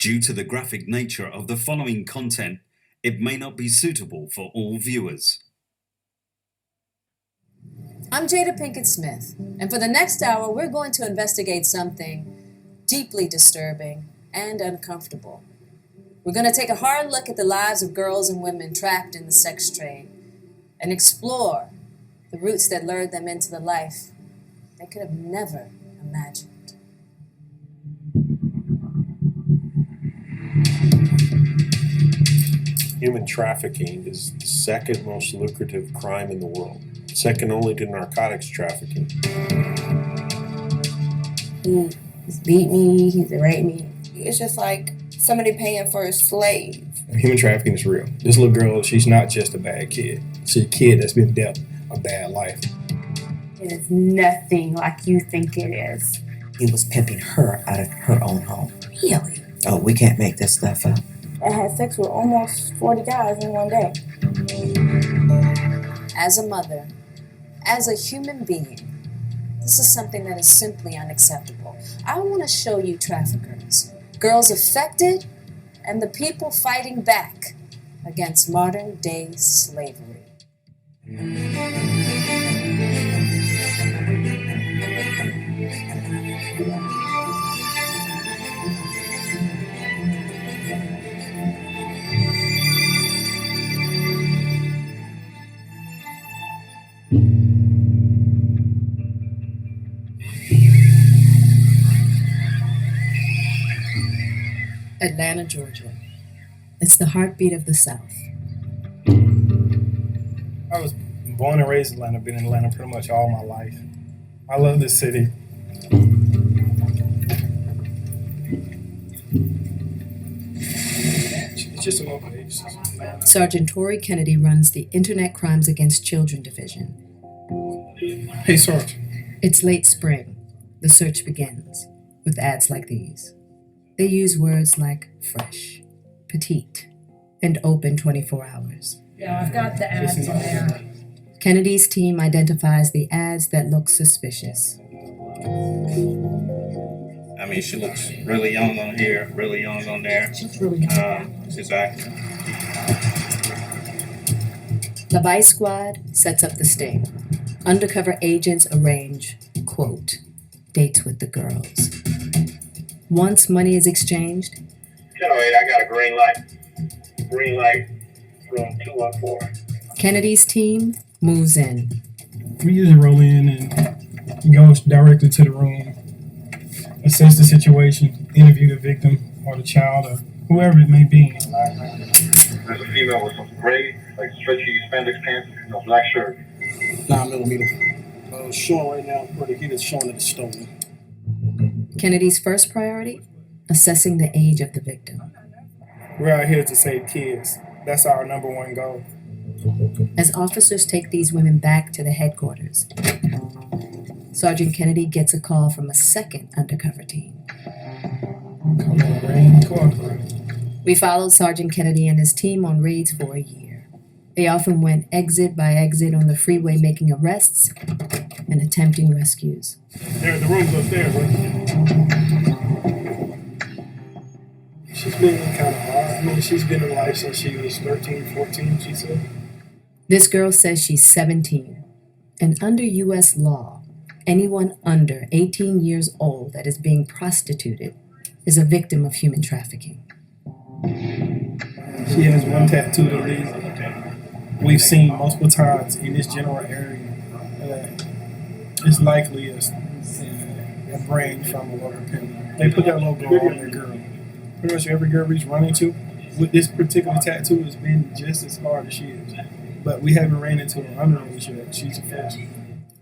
Due to the graphic nature of the following content, it may not be suitable for all viewers. I'm Jada Pinkett Smith, and for the next hour, we're going to investigate something deeply disturbing and uncomfortable. We're going to take a hard look at the lives of girls and women trapped in the sex trade and explore the roots that lured them into the life they could have never imagined. Human trafficking is the second most lucrative crime in the world, second only to narcotics trafficking. He's beat me, he's raped me. It's just like somebody paying for a slave. Human trafficking is real. This little girl, she's not just a bad kid. She's a kid that's been dealt a bad life. It is nothing like you think it is. He was pimping her out of her own home. Really? Oh, we can't make this stuff up. I had sex with almost 40 guys in one day. As a mother, as a human being, this is something that is simply unacceptable. I want to show you traffickers, girls affected, and the people fighting back against modern-day slavery. Atlanta, Georgia. It's the heartbeat of the South. I was born and raised in Atlanta, been in Atlanta pretty much all my life. I love this city. It's just a local agency. Sergeant Tori Kennedy runs the Internet Crimes Against Children Division. Hey, Sarge. It's late spring. The search begins with ads like these. They use words like fresh, petite, and open 24 hours. Yeah, I've got the ads in there. Kennedy's team identifies the ads that look suspicious. I mean, she looks really young on here, really young on there. She's really young. Exactly. The Vice Squad sets up the sting. Undercover agents arrange, quote, dates with the girls. Once money is exchanged, 1008, I got a green light. Green light, room 214. Kennedy's team moves in. We usually roll in and go directly to the room, assess the situation, interview the victim or the child or whoever it may be. There's a female with some gray, like stretchy spandex pants, no black shirt. 9mm. Showing right now, where the kid is showing that it's stolen. Kennedy's first priority, assessing the age of the victim. We're out here to save kids. That's our number one goal. As officers take these women back to the headquarters, Sergeant Kennedy gets a call from a second undercover team. We followed Sergeant Kennedy and his team on raids for a year. They often went exit by exit on the freeway, making arrests and attempting rescues. There, the room's upstairs, right? She's been kind of hard. I mean, she's been in life since she was 13, 14, she said. This girl says she's 17, and under U.S. law, anyone under 18 years old that is being prostituted is a victim of human trafficking. She has one tattoo that reads, we've seen multiple times in this general area. It's likely a brand from a local pimp. They put that logo on their girl. Pretty much every girl we've run into with this particular tattoo has been just as hard as she is. But we haven't ran into her underage yet. She's the first.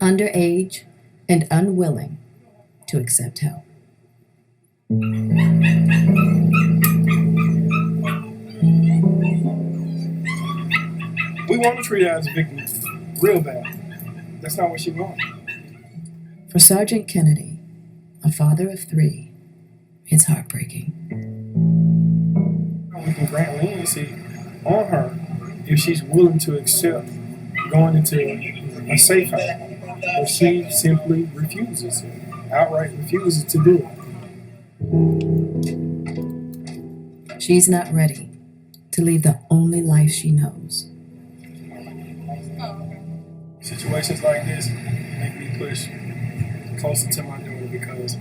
Underage and unwilling to accept help. We want to treat her as a victim real bad. That's not what she wants. For Sergeant Kennedy, a father of 3, it's heartbreaking. We can grant leniency on her if she's willing to accept going into a safe house. But she simply refuses, outright refuses to do it. She's not ready to leave the only life she knows. Situations like this make me push closer to my daughter because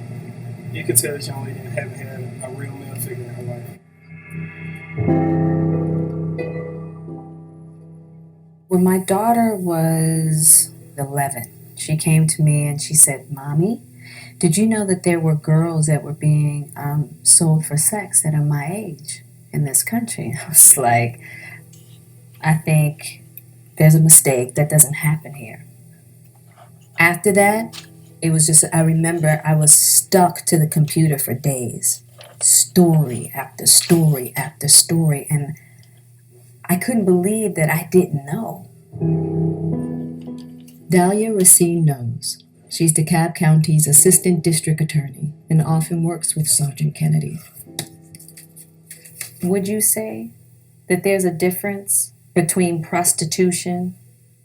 you can tell this young lady hasn't had a real male figure in her life. When my daughter was 11, she came to me and she said, "Mommy, did you know that there were girls that were being sold for sex that are my age in this country?" I was like, I think there's a mistake. That doesn't happen here. After that, it was just, I remember I was stuck to the computer for days. Story after story after story. And I couldn't believe that I didn't know. Dahlia Racine knows. She's DeKalb County's assistant district attorney and often works with Sergeant Kennedy. Would you say that there's a difference between prostitution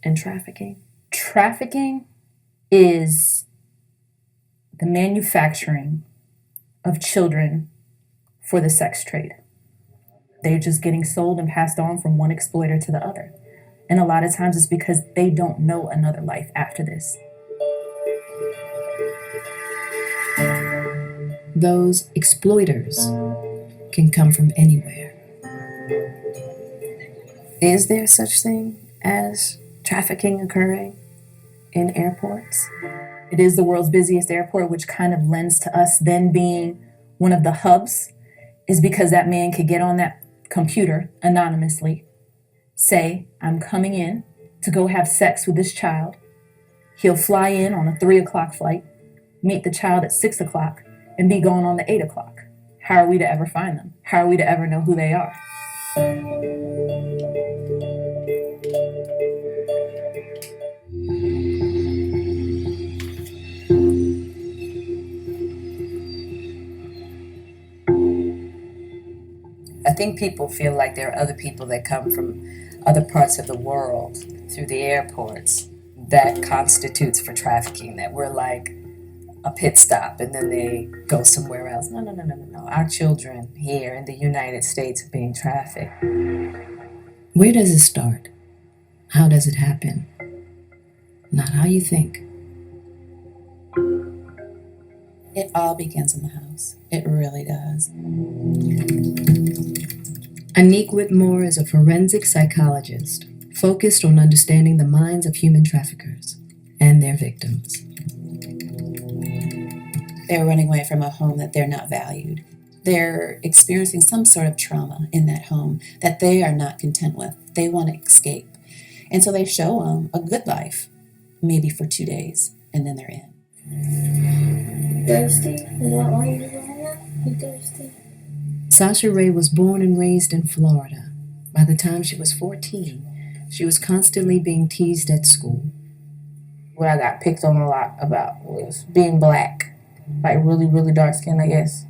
and trafficking? Trafficking is the manufacturing of children for the sex trade. They're just getting sold and passed on from one exploiter to the other. And a lot of times it's because they don't know another life after this. Those exploiters can come from anywhere. Is there such thing as trafficking occurring in airports? It is the world's busiest airport, which kind of lends to us then being one of the hubs, is because that man could get on that computer anonymously, say, "I'm coming in to go have sex with this child." He'll fly in on a 3 o'clock flight, meet the child at 6 o'clock, and be gone on the 8 o'clock. How are we to ever find them? How are we to ever know who they are? I think people feel like there are other people that come from other parts of the world through the airports that constitutes for trafficking, that we're like a pit stop and then they go somewhere else. No. Our children here in the United States are being trafficked. Where does it start? How does it happen? Not how you think. It all begins in the house. It really does. Anique Whitmore is a forensic psychologist focused on understanding the minds of human traffickers and their victims. They're running away from a home that they're not valued. They're experiencing some sort of trauma in that home that they are not content with. They want to escape. And so they show them a good life, maybe for 2 days, and then they're in. Thirsty? Is that why you're doing that? You thirsty? Sasha Ray was born and raised in Florida. By the time she was 14, she was constantly being teased at school. What I got picked on a lot about was being black, like really, really dark skin, I guess.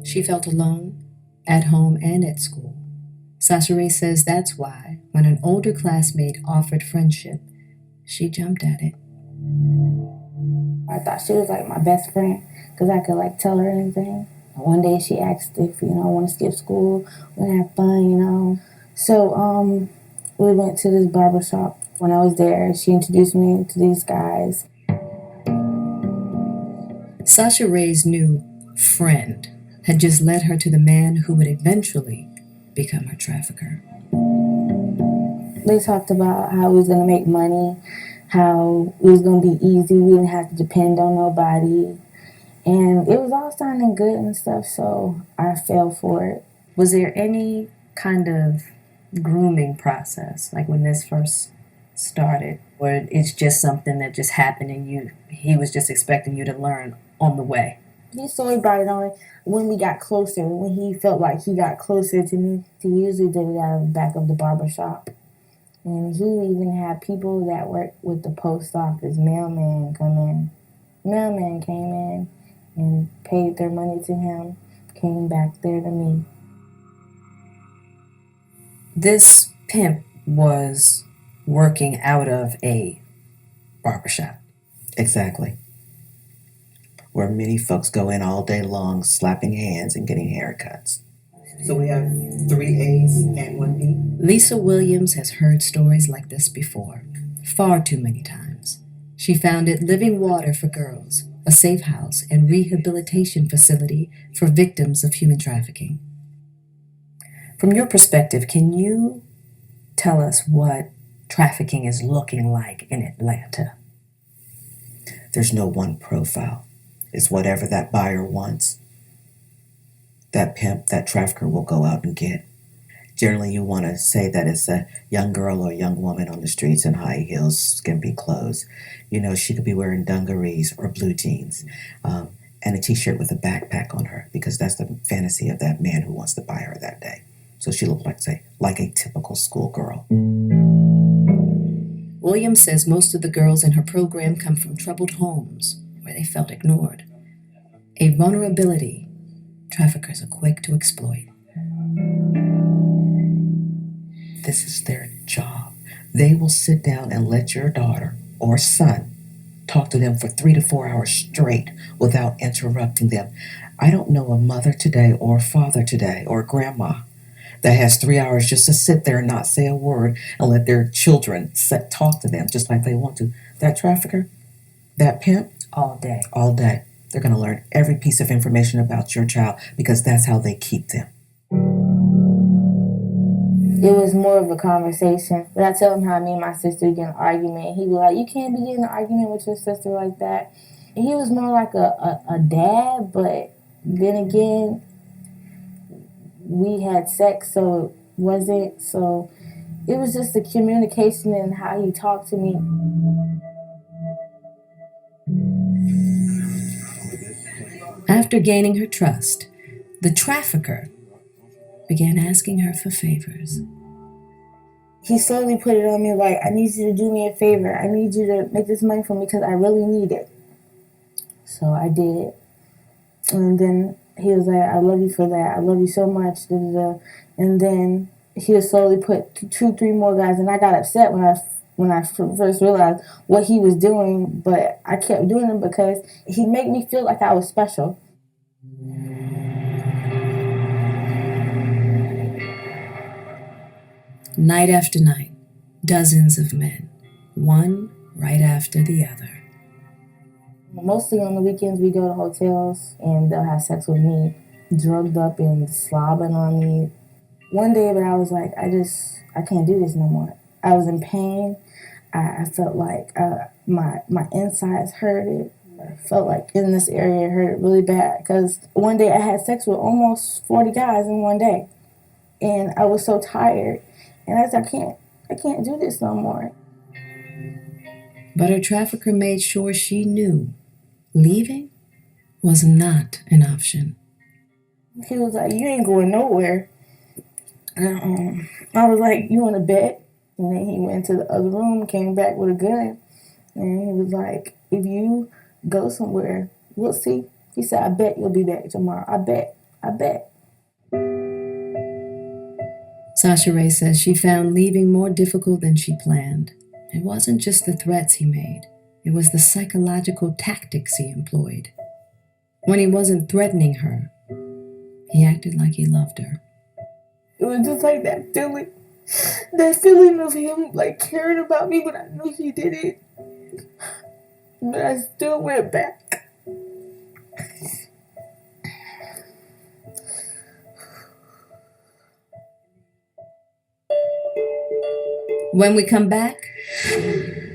She felt alone, at home and at school. Sasha Ray says that's why, when an older classmate offered friendship, she jumped at it. I thought she was like my best friend because I could like tell her anything. One day she asked if, I want to skip school, want to have fun, So we went to this barber shop. When I was there, she introduced me to these guys. Sasha Ray's new friend had just led her to the man who would eventually become her trafficker. They talked about how we was going to make money, how it was going to be easy, we didn't have to depend on nobody. And it was all sounding good and stuff, so I fell for it. Was there any kind of grooming process, like when this first started, where it's just something that just happened and he was just expecting you to learn on the way? He slowly brought it on when we got closer, when he felt like he got closer to me. He usually did it out of the back of the barber shop. And he even had people that worked with the post office, mailman come in. Mailman came in and paid their money to him, came back there to me. This pimp was working out of a barbershop. Exactly. Where many folks go in all day long slapping hands and getting haircuts. So we have 3 A's and 1 B. Lisa Williams has heard stories like this before, far too many times. She founded Living Water for Girls, a safe house and rehabilitation facility for victims of human trafficking. From your perspective, can you tell us what trafficking is looking like in Atlanta? There's no one profile. It's whatever that buyer wants. That pimp, that trafficker will go out and get. Generally, you want to say that it's a young girl or a young woman on the streets in high heels, skimpy clothes. You know, she could be wearing dungarees or blue jeans and a t-shirt with a backpack on her, because that's the fantasy of that man who wants to buy her that day. So she looked like, say, like a typical schoolgirl. Williams says most of the girls in her program come from troubled homes where they felt ignored. A vulnerability traffickers are quick to exploit. This is their job. They will sit down and let your daughter or son talk to them for 3 to 4 hours straight without interrupting them. I don't know a mother today or a father today or a grandma that has 3 hours just to sit there and not say a word and let their children talk to them just like they want to. That trafficker, that pimp, All day. all day. They're going to learn every piece of information about your child because that's how they keep them. It was more of a conversation. But I tell him how me and my sister get in an argument. He was like, you can't be getting an argument with your sister like that. And he was more like a dad, but then again, we had sex, so it wasn't. So it was just the communication and how he talked to me. After gaining her trust, the trafficker began asking her for favors. He slowly put it on me like, I need you to do me a favor. I need you to make this money for me because I really need it. So I did. And then he was like, I love you for that. I love you so much. Da, da, da. And then he would slowly put 2, 3 more guys. And I got upset when I first realized what he was doing. But I kept doing it because he made me feel like I was special. Night after night, dozens of men, one right after the other. Mostly on the weekends, we go to hotels and they'll have sex with me, drugged up and slobbing on me. One day, but I was like, I can't do this no more. I was in pain. I felt like my insides hurted. I felt like in this area it hurt really bad because one day I had sex with almost 40 guys in one day. And I was so tired. And I said, I can't do this no more. But her trafficker made sure she knew leaving was not an option. He was like, you ain't going nowhere. And I was like, you want to bet? And then he went to the other room, came back with a gun. And he was like, if you go somewhere, we'll see. He said, I bet you'll be back tomorrow. I bet. Sasha Ray says she found leaving more difficult than she planned. It wasn't just the threats he made. It was the psychological tactics he employed. When he wasn't threatening her, he acted like he loved her. It was just like that feeling of him like caring about me, but I knew he didn't. But I still went back. When we come back,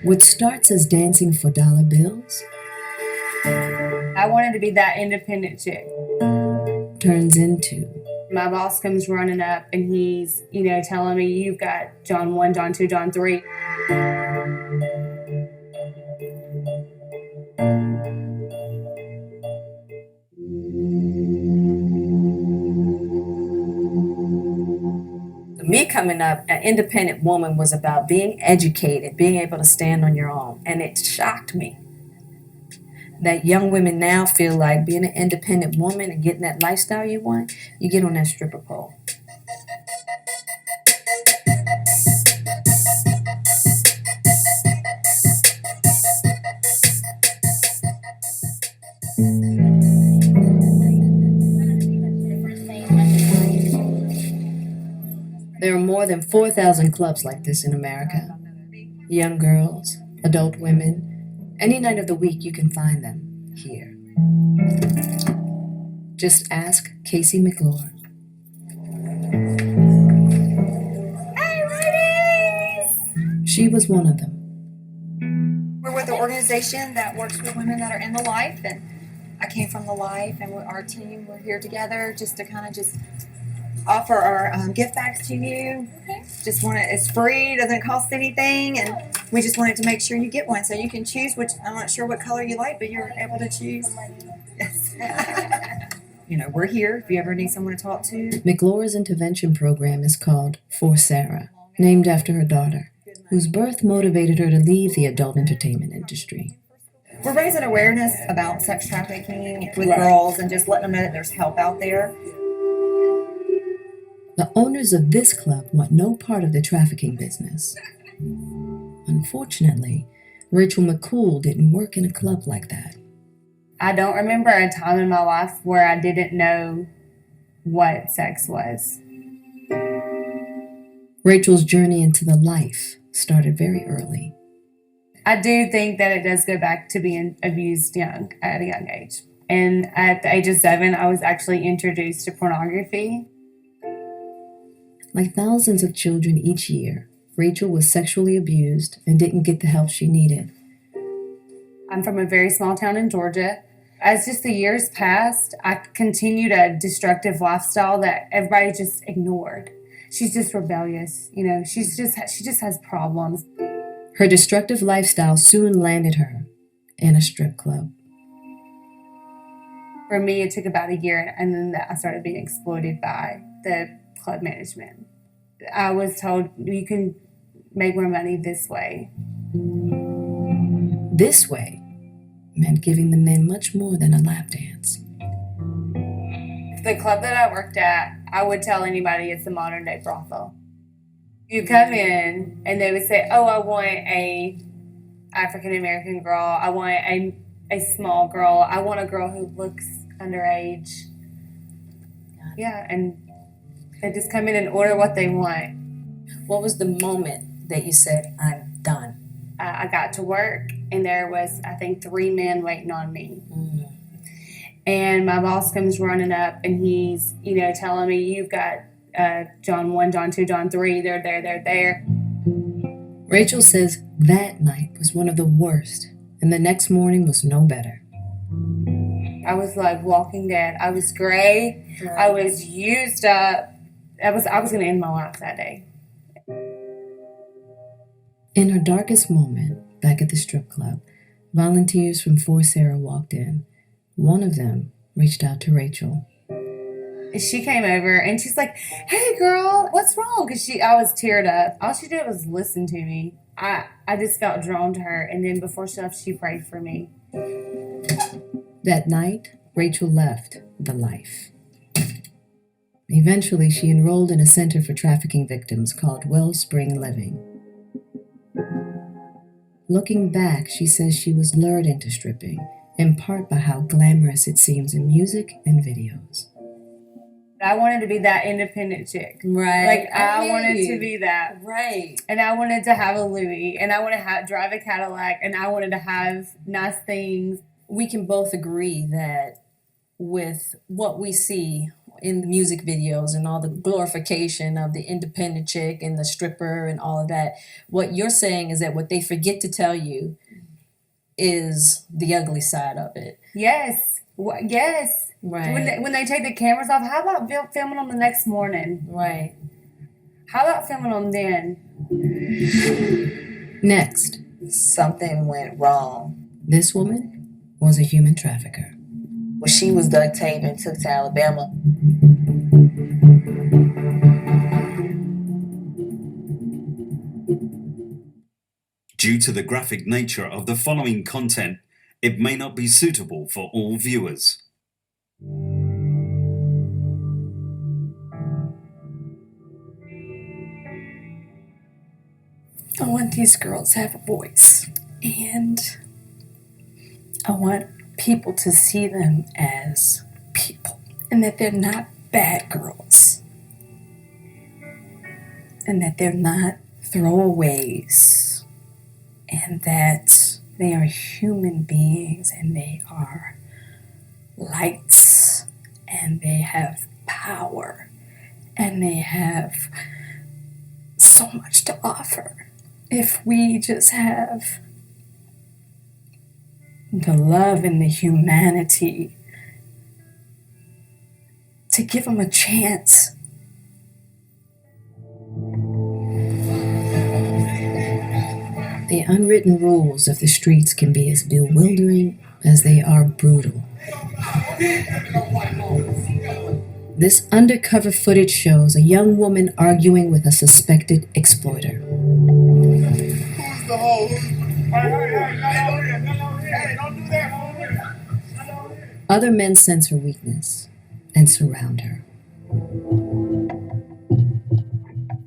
what starts as dancing for dollar bills I wanted to be that independent chick. turns into My boss comes running up and he's, telling me, you've got John 1, John 2, John 3. me coming up. An independent woman was about being educated, being able to stand on your own. And it shocked me that young women now feel like being an independent woman and getting that lifestyle you want, you get on that stripper pole. There are more than 4,000 clubs like this in America. Young girls, adult women, any night of the week you can find them here. Just ask Casey McClure. Hey, ladies! She was one of them. We're with an organization that works with women that are in the life, and I came from the life, and our team, we're here together just to kind of just offer our gift bags to you. Just want it, it's free, doesn't cost anything, and we just wanted to make sure you get one so you can choose which, I'm not sure what color you like, but you're able to choose. Yes. You know, we're here if you ever need someone to talk to. McClure's intervention program is called For Sarah, named after her daughter, whose birth motivated her to leave the adult entertainment industry. We're raising awareness about sex trafficking with girls and just letting them know that there's help out there. The owners of this club want no part of the trafficking business. Unfortunately, Rachel McCool didn't work in a club like that. I don't remember a time in my life where I didn't know what sex was. Rachel's journey into the life started very early. I do think that it does go back to being abused at a young age. And at the age of 7, I was actually introduced to pornography. Like thousands of children each year, Rachel was sexually abused and didn't get the help she needed. I'm from a very small town in Georgia. As just the years passed, I continued a destructive lifestyle that everybody just ignored. She's just rebellious, she just has problems. Her destructive lifestyle soon landed her in a strip club. For me, it took about a year, and then I started being exploited by the club management. I was told you can make more money this way. This way meant giving the men much more than a lap dance. The club that I worked at, I would tell anybody it's a modern day brothel. You come in and they would say, oh, I want a African American girl. I want a small girl. I want a girl who looks underage. Yeah, and they just come in and order what they want. What was the moment that you said, I'm done? I got to work, and there was, I think, 3 men waiting on me. Mm. And my boss comes running up, and he's, telling me, you've got John 1, John 2, John 3, they're there. Rachel says that night was one of the worst, and the next morning was no better. I was like Walking Dead. I was gray. Right. I was used up. I was going to end my life that day. In her darkest moment, back at the strip club, volunteers from For Sarah walked in. One of them reached out to Rachel. She came over and she's like, hey girl, what's wrong? Because I was teared up. All she did was listen to me. I just felt drawn to her. And then before she left, she prayed for me. That night, Rachel left the life. Eventually, she enrolled in a center for trafficking victims called Wellspring Living. Looking back, she says she was lured into stripping, in part by how glamorous it seems in music and videos. I wanted to be that independent chick. Right. Like, I wanted to be that. Right. And I wanted to have a Louis, and I wanted to drive a Cadillac, and I wanted to have nice things. We can both agree that with what we see in the music videos and all the glorification of the independent chick and the stripper and all of that, what you're saying is that what they forget to tell you is the ugly side of it. Yes. Yes. Right. When they take the cameras off, how about filming them the next morning? Right. How about filming them then? Next, Something went wrong. this woman was a human trafficker. Well, she was duct taped and took to Alabama. Due to the graphic nature of the following content, it may not be suitable for all viewers. I want these girls to have a voice, and I want people to see them as people and that they're not bad girls. and that they're not throwaways, and that they are human beings, and they are lights, and they have power, and they have so much to offer. If we just have the love and the humanity to give them a chance. The unwritten rules of the streets can be as bewildering as they are brutal. This undercover footage shows a young woman arguing with a suspected exploiter. Other men sense her weakness and surround her.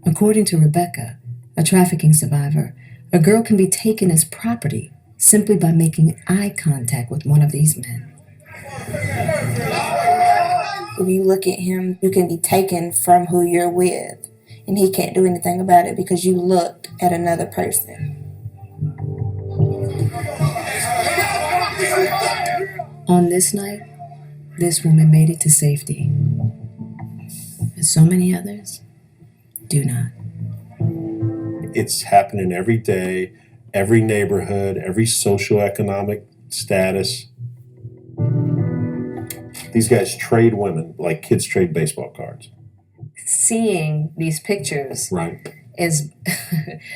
According to Rebecca, a trafficking survivor, a girl can be taken as property simply by making eye contact with one of these men. If you look at him, you can be taken from who you're with, and he can't do anything about it because you looked at another person. On this night, this woman made it to safety. But so many others do not. It's happening every day, every neighborhood, every socioeconomic status. These guys trade women like kids trade baseball cards. Seeing these pictures Right. is,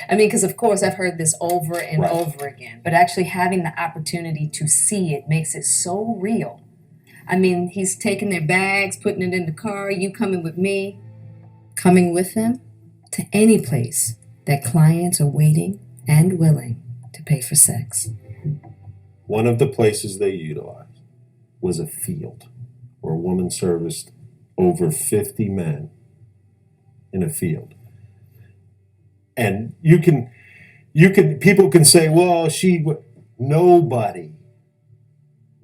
I mean, because of course I've heard this over and Right. over again, but actually having the opportunity to see it makes it so real. I mean, he's taking their bags, putting it in the car, you coming with me. Coming with them to any place that clients are waiting and willing to pay for sex. One of the places they utilized was a field where a woman serviced over 50 men in a field. And people can say, well,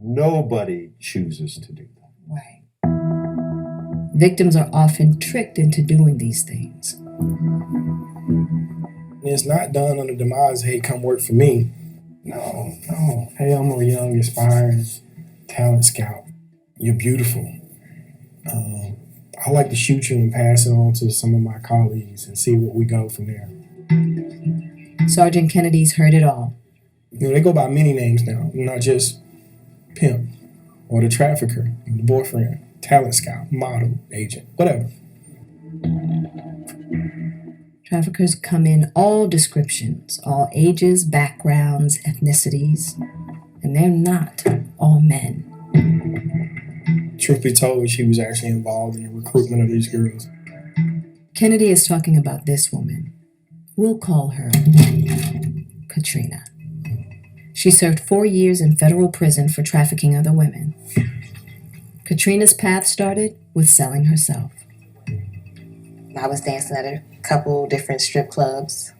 nobody chooses to do that. Right. Victims are often tricked into doing these things. It's not done on the demise, hey, come work for me. No. Hey, I'm a young, aspiring talent scout. You're beautiful. I like to shoot you and pass it on to some of my colleagues and see where we go from there. Sergeant Kennedy's heard it all. You know, they go by many names now, not just pimp or the trafficker, the boyfriend, talent scout, model, agent, whatever. Traffickers come in all descriptions, all ages, backgrounds, ethnicities, and they're not all men. Truth be told, she was actually involved in the recruitment of these girls. Kennedy is talking about this woman. We'll call her Katrina. She served 4 years in federal prison for trafficking other women. Katrina's path started with selling herself. I was dancing at a couple different strip clubs,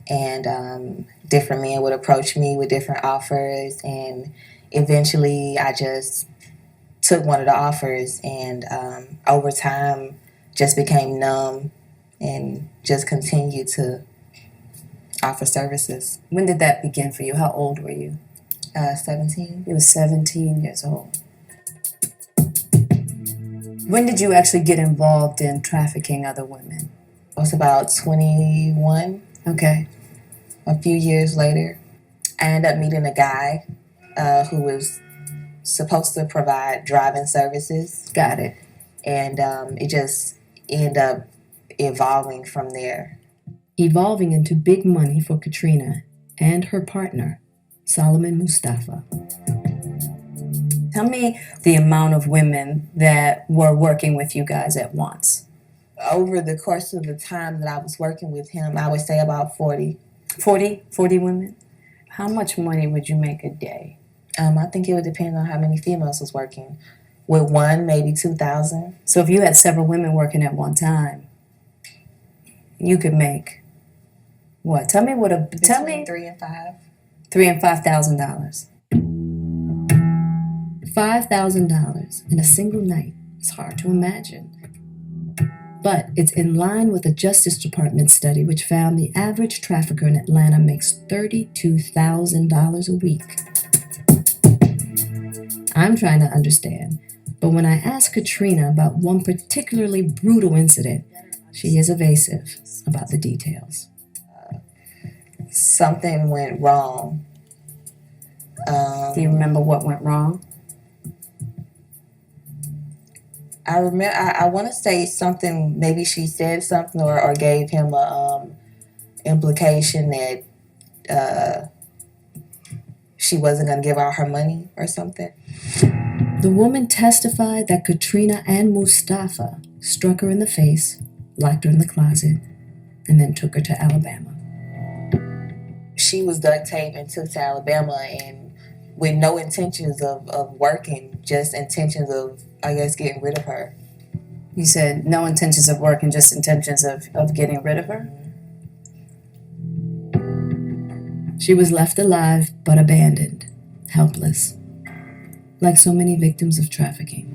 and different men would approach me with different offers, and eventually I just took one of the offers, and over time just became numb and just continued to offer services. When did that begin for you? How old were you? 17. You were 17 years old. When did you actually get involved in trafficking other women? I was about 21. Okay. A few years later, I ended up meeting a guy who was supposed to provide driving services. Got it. And it just ended up evolving from there. Evolving into big money for Katrina and her partner, Solomon Mustafa. Tell me the amount of women that were working with you guys at once. Over the course of the time that I was working with him, I would say about 40. 40 women? How much money would you make a day? I think it would depend on how many females was working. With one, maybe 2,000. So if you had several women working at one time, you could make what? Tell me Between 3 and 5. $3,000 and $5,000. $5,000 in a single night is hard to imagine. But it's in line with a Justice Department study which found the average trafficker in Atlanta makes $32,000 a week. I'm trying to understand, but when I ask Katrina about one particularly brutal incident, she is evasive about the details. Something went wrong. Do you remember what went wrong? I remember. I want to say something. Maybe she said something or gave him a implication that she wasn't going to give out her money or something. The woman testified that Katrina and Mustafa struck her in the face, locked her in the closet, and then took her to Alabama. She was duct taped and took to Alabama, and with no intentions of working, just intentions of, I guess, getting rid of her. You said no intentions of work and just intentions of getting rid of her? She was left alive but abandoned, helpless, like so many victims of trafficking.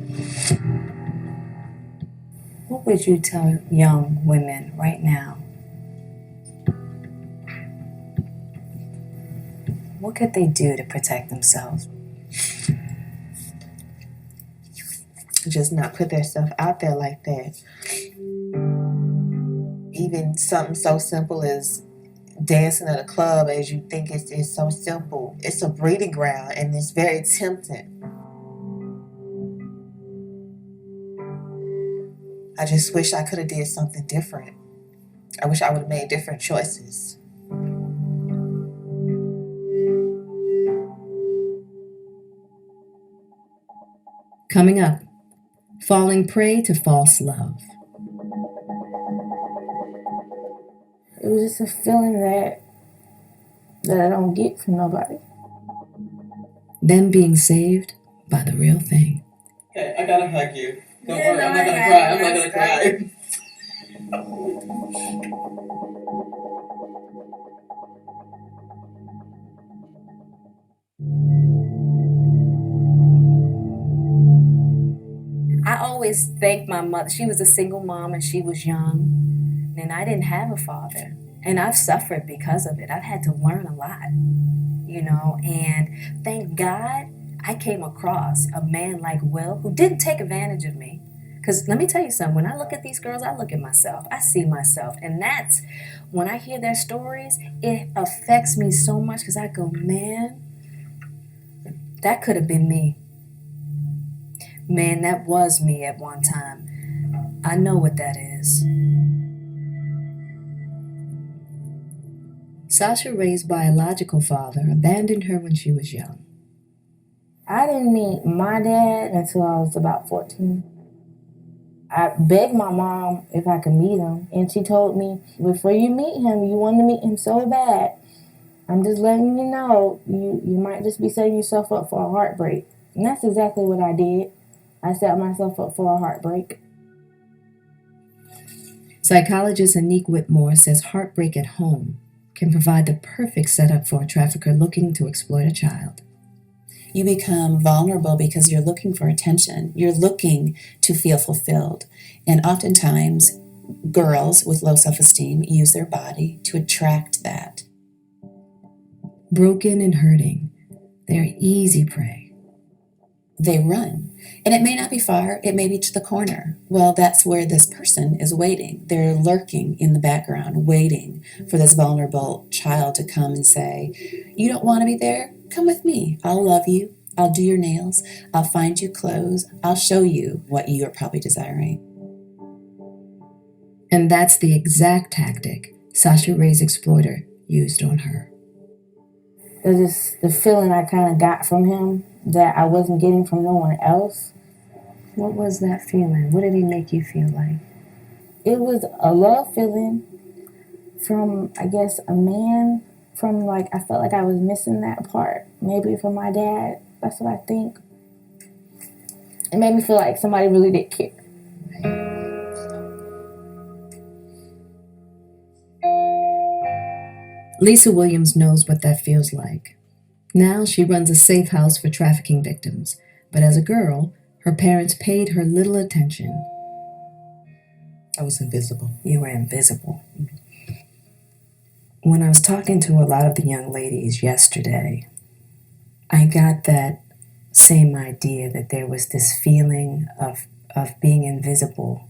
What would you tell young women right now? What could they do to protect themselves? Just not put themselves out there like that. Even something so simple as dancing at a club, as you think it's so simple. It's a breeding ground, and it's very tempting. I just wish I could have did something different. I wish I would have made different choices. Coming up, falling prey to false love. It was just a feeling that I don't get from nobody. Then being saved by the real thing. Okay, I gotta hug you. Don't worry, I'm not gonna cry. I'm not gonna cry. I always thank my mother. She was a single mom and she was young. And I didn't have a father. And I've suffered because of it. I've had to learn a lot, and thank God I came across a man like Will who didn't take advantage of me. Because let me tell you something, when I look at these girls, I look at myself. I see myself. And that's, when I hear their stories, it affects me so much because I go, man, that could have been me. Man, that was me at one time. I know what that is. Sasha Ray's biological father abandoned her when she was young. I didn't meet my dad until I was about 14. I begged my mom if I could meet him, and she told me, before you meet him, you want to meet him so bad, I'm just letting you know, you might just be setting yourself up for a heartbreak. And that's exactly what I did. I set myself up for a heartbreak. Psychologist Anique Whitmore says heartbreak at home can provide the perfect setup for a trafficker looking to exploit a child. You become vulnerable because you're looking for attention. You're looking to feel fulfilled. And oftentimes, girls with low self-esteem use their body to attract that. Broken and hurting, they're easy prey. They run. And it may not be far, it may be to the corner. Well, that's where this person is waiting. They're lurking in the background, waiting for this vulnerable child to come and say, you don't want to be there? Come with me. I'll love you. I'll do your nails. I'll find you clothes. I'll show you what you are probably desiring. And that's the exact tactic Sasha Ray's exploiter used on her. It was just the feeling I kind of got from him that I wasn't getting from no one else. What was that feeling? What did he make you feel like? It was a love feeling from, I guess, a man. From, like, I felt like I was missing that part. Maybe from my dad. That's what I think. It made me feel like somebody really did care. Lisa Williams knows what that feels like. Now she runs a safe house for trafficking victims, but as a girl, her parents paid her little attention. I was invisible. You were invisible. When I was talking to a lot of the young ladies yesterday, I got that same idea that there was this feeling of being invisible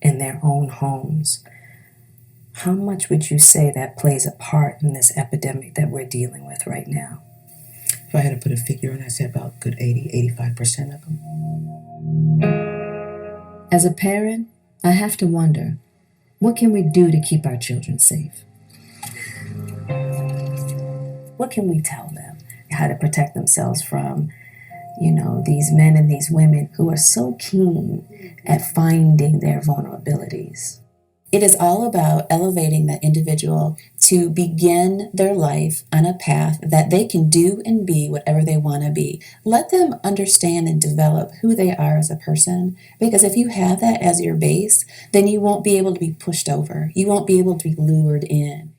in their own homes. How much would you say that plays a part in this epidemic that we're dealing with right now? If I had to put a figure on, I'd say about a good 85% of them. As a parent, I have to wonder, what can we do to keep our children safe? What can we tell them? How to protect themselves from, these men and these women who are so keen at finding their vulnerabilities. It is all about elevating that individual to begin their life on a path that they can do and be whatever they want to be. Let them understand and develop who they are as a person, because if you have that as your base, then you won't be able to be pushed over. You won't be able to be lured in.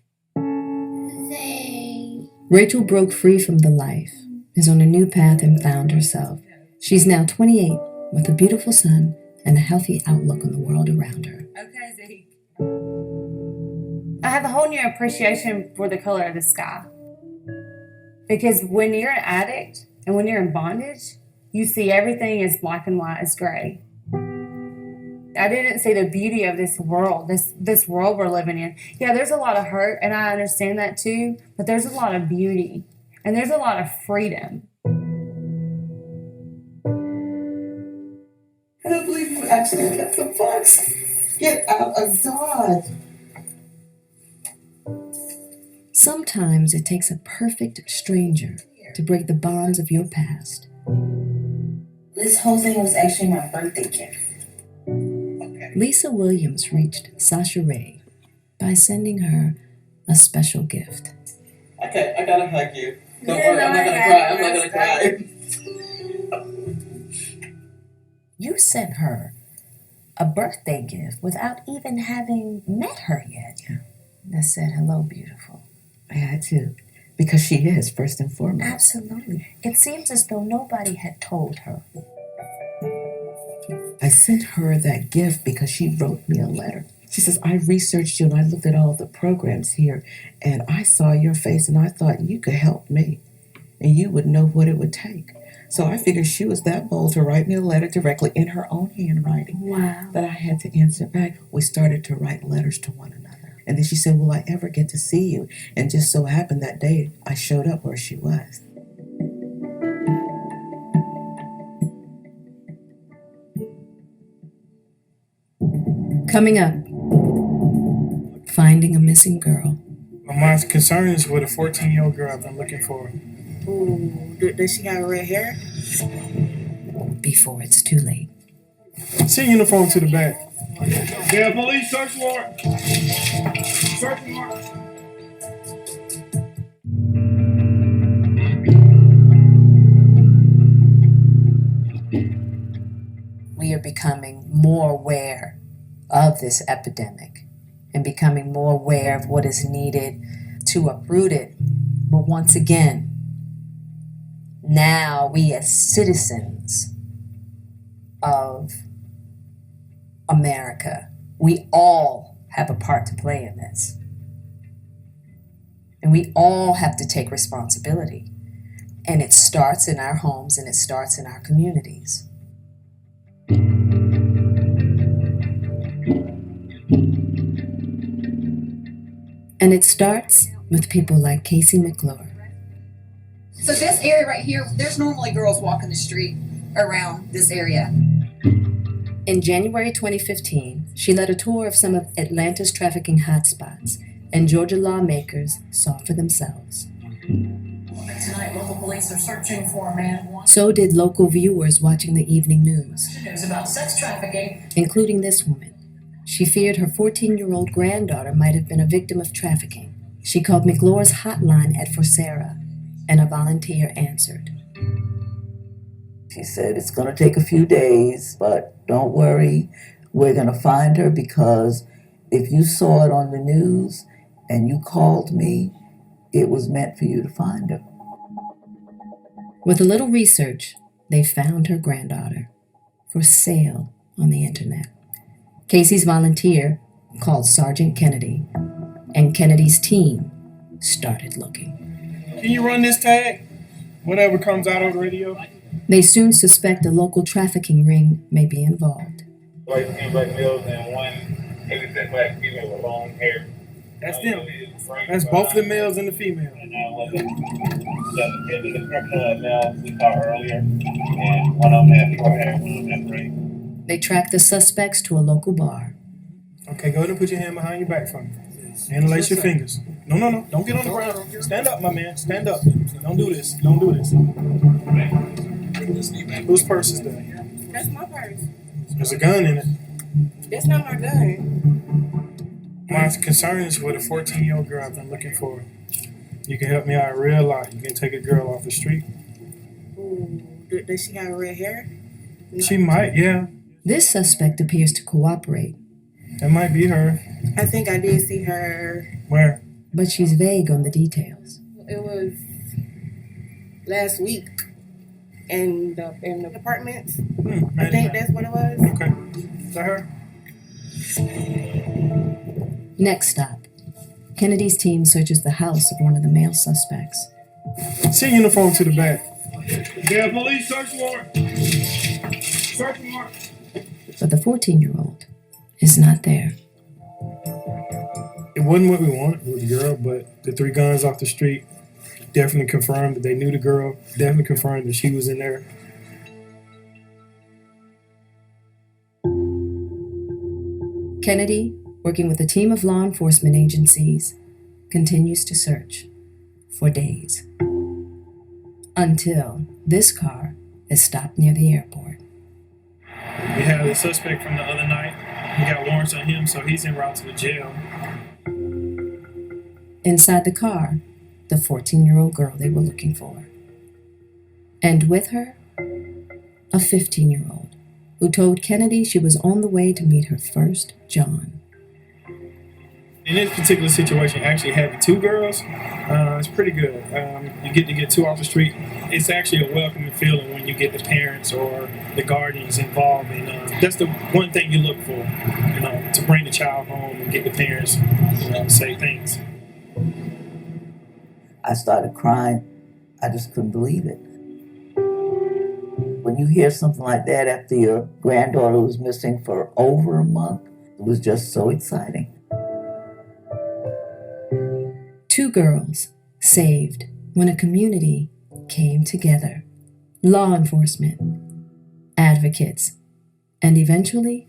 Rachel broke free from the life, is on a new path and found herself. She's now 28 with a beautiful son and a healthy outlook on the world around her. Okay, Zeke. I have a whole new appreciation for the color of the sky. Because when you're an addict and when you're in bondage, you see everything as black and white, as gray. I didn't see the beauty of this world, this world we're living in. Yeah, there's a lot of hurt, and I understand that too, but there's a lot of beauty, and there's a lot of freedom. I don't believe you actually kept the box. Get out of Dodge. Sometimes it takes a perfect stranger to break the bonds of your past. This whole thing was actually my birthday gift. Lisa Williams reached Sasha Ray by sending her a special gift. Okay, I gotta hug you. Don't worry, I'm not gonna cry. I'm not gonna cry. You sent her a birthday gift without even having met her yet. Yeah. That said, hello, beautiful. I had to, because she is, first and foremost. Absolutely. It seems as though nobody had told her. I sent her that gift because she wrote me a letter. She says, I researched you and I looked at all the programs here and I saw your face and I thought you could help me and you would know what it would take. So I figured she was that bold to write me a letter directly in her own handwriting. Wow. That I had to answer back. We started to write letters to one another. And then she said, will I ever get to see you? And just so happened that day I showed up where she was. Coming up, finding a missing girl. My concern is with a 14-year-old girl I've been looking for. Ooh, does she have red hair? Before it's too late. Send uniform to the back. Yeah, police search warrant. Search warrant. We are becoming more aware of this epidemic and becoming more aware of what is needed to uproot it. But once again, now we as citizens of America, we all have a part to play in this. And we all have to take responsibility. And it starts in our homes and it starts in our communities. And it starts with people like Casey McClure. So this area right here, there's normally girls walking the street around this area. In January 2015, she led a tour of some of Atlanta's trafficking hotspots, and Georgia lawmakers saw for themselves. Tonight, local police are searching for a man wanted. So did local viewers watching the evening news, News about sex trafficking. including this woman. She feared her 14-year-old granddaughter might have been a victim of trafficking. She called McClure's hotline at Forsera, and a volunteer answered. She said, it's going to take a few days, but don't worry, we're going to find her, because if you saw it on the news and you called me, it was meant for you to find her. With a little research, they found her granddaughter for sale on the internet. Casey's volunteer called Sergeant Kennedy, and Kennedy's team started looking. Can you run this tag? Whatever comes out on the radio. They soon suspect a local trafficking ring may be involved. Black males and one heavy-set black female with long hair. That's them. That's both the males and the female. And the criminal male we saw earlier, and one of them had short hair, one of them had gray. They track the suspects to a local bar. Okay, go ahead and put your hand behind your back for me. And lace your fingers. No. Don't get on the ground. Stand up, my man. Stand up. Don't do this. Whose purse is that? That's my purse. There's a gun in it. That's not my gun. My concern is with a 14-year-old girl I've been looking for. You can help me out a real lot. You can take a girl off the street. Ooh, does she have red hair? She might, yeah. This suspect appears to cooperate. That might be her. I think I did see her. Where? But she's vague on the details. It was last week in the apartments. I think that's what it was. Okay. Is that her? Next stop, Kennedy's team searches the house of one of the male suspects. Send uniform to the back. Yeah, police search warrant. Search warrant. But the 14-year-old is not there. It wasn't what we wanted with the girl, but the 3 guns off the street definitely confirmed that they knew the girl, definitely confirmed that she was in there. Kennedy, working with a team of law enforcement agencies, continues to search for days. Until this car is stopped near the airport. We have the suspect from the other night. We got warrants on him, so he's en route to the jail. Inside the car, the 14-year-old girl they were looking for. And with her, a 15-year-old who told Kennedy she was on the way to meet her first John. In this particular situation, actually having 2 girls, it's pretty good. You get to get 2 off the street. It's actually a welcoming feeling when you get the parents or the guardians involved, and that's the one thing you look for, to bring the child home and get the parents, say things. I started crying. I just couldn't believe it. When you hear something like that after your granddaughter was missing for over a month, it was just so exciting. 2 girls saved when a community came together. Law enforcement, advocates, and eventually,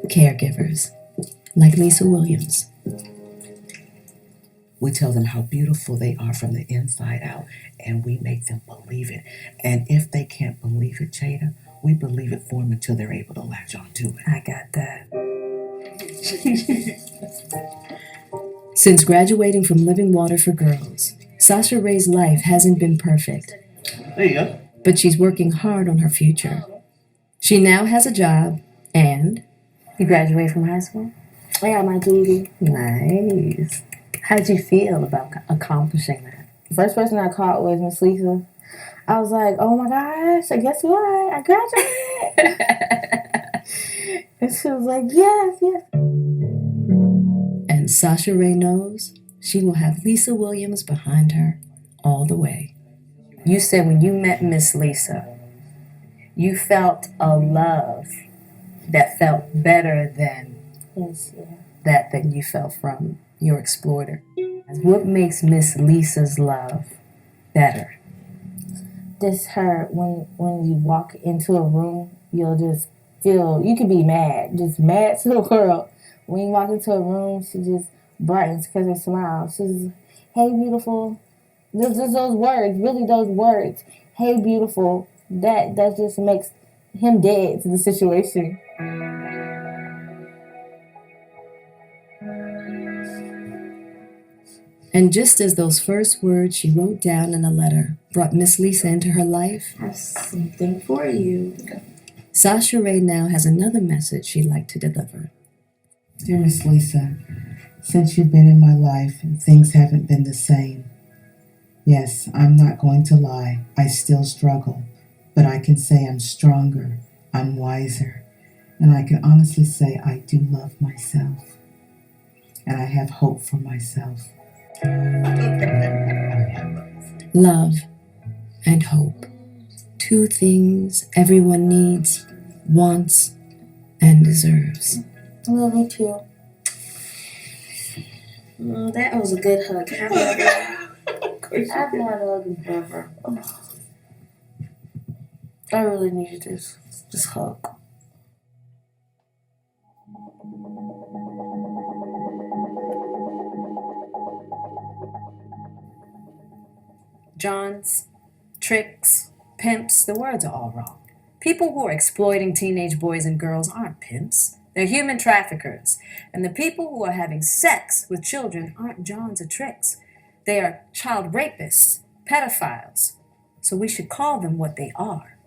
caregivers, like Lisa Williams. We tell them how beautiful they are from the inside out, and we make them believe it. And if they can't believe it, Jada, we believe it for them until they're able to latch on to it. I got that. Since graduating from Living Water for Girls, Sasha Ray's life hasn't been perfect. There you go. But she's working hard on her future. She now has a job and... You graduated from high school? I got my GED. Nice. How'd you feel about accomplishing that? The first person I called was Miss Lisa. I was like, oh my gosh, I guess what? I graduated. And she was like, yes. And Sasha Ray knows she will have Lisa Williams behind her all the way. You said when you met Miss Lisa, you felt a love that felt better than that you felt from your explorer. What makes Miss Lisa's love better? Just her, when you walk into a room, you'll just feel, you could be mad, just mad to the world. When you walk into a room, she just brightens because her smile. She's, hey, beautiful. Just those words, really those words. Hey, beautiful. That just makes him dead to the situation. And just as those first words she wrote down in a letter brought Miss Lisa into her life, I have something for you. Sasha Ray now has another message she'd like to deliver. Dear Miss Lisa, since you've been in my life, things haven't been the same. Yes, I'm not going to lie. I still struggle, but I can say I'm stronger, I'm wiser, And I can honestly say I do love myself. And I have hope for myself. Love and hope. Two things everyone needs, wants, and deserves. I love you too. That was a good hug. I've not hugged in forever. I really needed this hug. Johns, tricks, pimps, the words are all wrong. People who are exploiting teenage boys and girls aren't pimps. They're human traffickers. And the people who are having sex with children aren't Johns or tricks. They are child rapists, pedophiles. So we should call them what they are.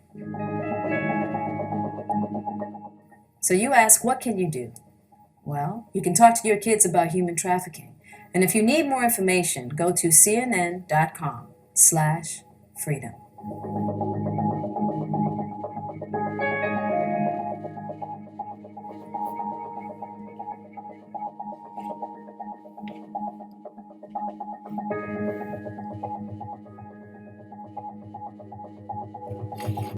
So you ask, what can you do? Well, you can talk to your kids about human trafficking. And if you need more information, go to cnn.com/freedom.